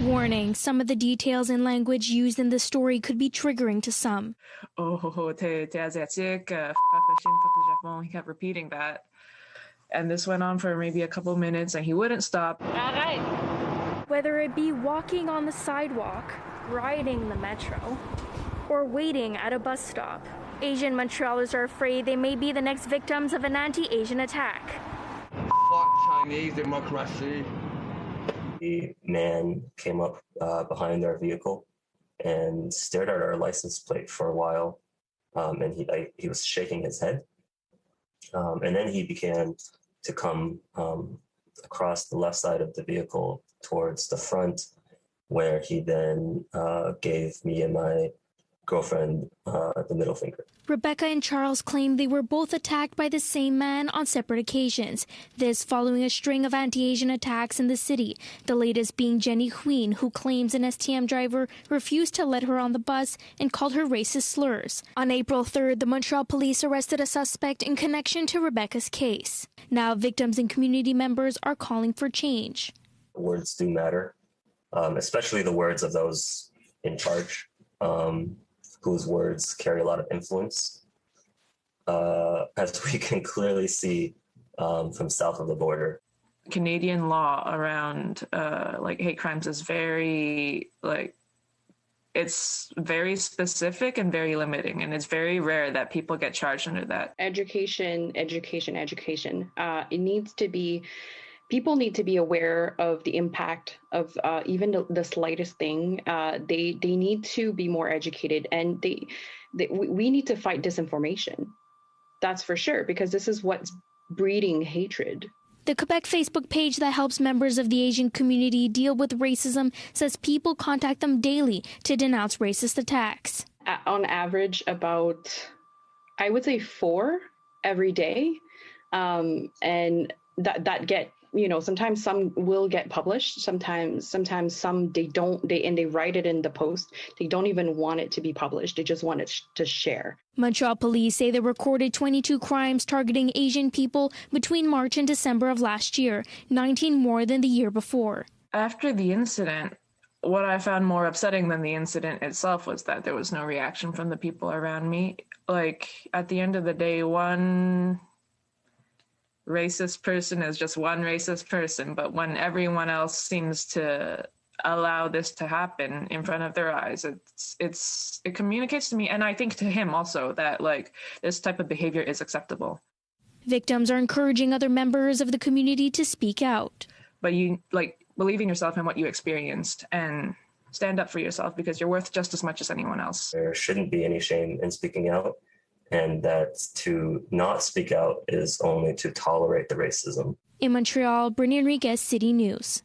Warning, some of the details and language used in the story could be triggering to some. Oh, t'es asiatique, fuck the Chine, fuck the Japon. He kept repeating that. And this went on for maybe a couple minutes and he wouldn't stop. Whether it be walking on the sidewalk, riding the metro, or waiting at a bus stop, Asian Montrealers are afraid they may be the next victims of an anti-Asian attack. Fuck Chinese democracy. The man came up behind our vehicle and stared at our license plate for a while, and he was shaking his head. And then he began to come across the left side of the vehicle towards the front, where he then gave me and my girlfriend the middle finger. Rebecca and Charles claim they were both attacked by the same man on separate occasions. This following a string of anti-Asian attacks in the city, the latest being Jenny Huyn, who claims an STM driver refused to let her on the bus and called her racist slurs. On April 3rd, the Montreal police arrested a suspect in connection to Rebecca's case. Now victims and community members are calling for change. Words do matter, especially the words of those in charge. Whose words carry a lot of influence, as we can clearly see from south of the border. Canadian law around hate crimes is very it's very specific and very limiting, and it's very rare that people get charged under that. Education. It needs to be. People need to be aware of the impact of even the slightest thing. They need to be more educated, and we need to fight disinformation. That's for sure, because this is what's breeding hatred. The Quebec Facebook page that helps members of the Asian community deal with racism says people contact them daily to denounce racist attacks. On average, about, I would say 4 every day, and that get. Sometimes some will get published. Sometimes some they don't. They write it in the post. They don't even want it to be published. They just want it to share. Montreal police say they recorded 22 crimes targeting Asian people between March and December of last year, 19 more than the year before. After the incident, what I found more upsetting than the incident itself was that there was no reaction from the people around me. At the end of the day, one racist person is just one racist person, but when everyone else seems to allow this to happen in front of their eyes, it communicates to me, and I think to him also, that this type of behavior is acceptable. Victims are encouraging other members of the community to speak out. But you believe in yourself and what you experienced, and stand up for yourself, because you're worth just as much as anyone else. There shouldn't be any shame in speaking out. And that to not speak out is only to tolerate the racism. In Montreal, Brittany Henriques, City News.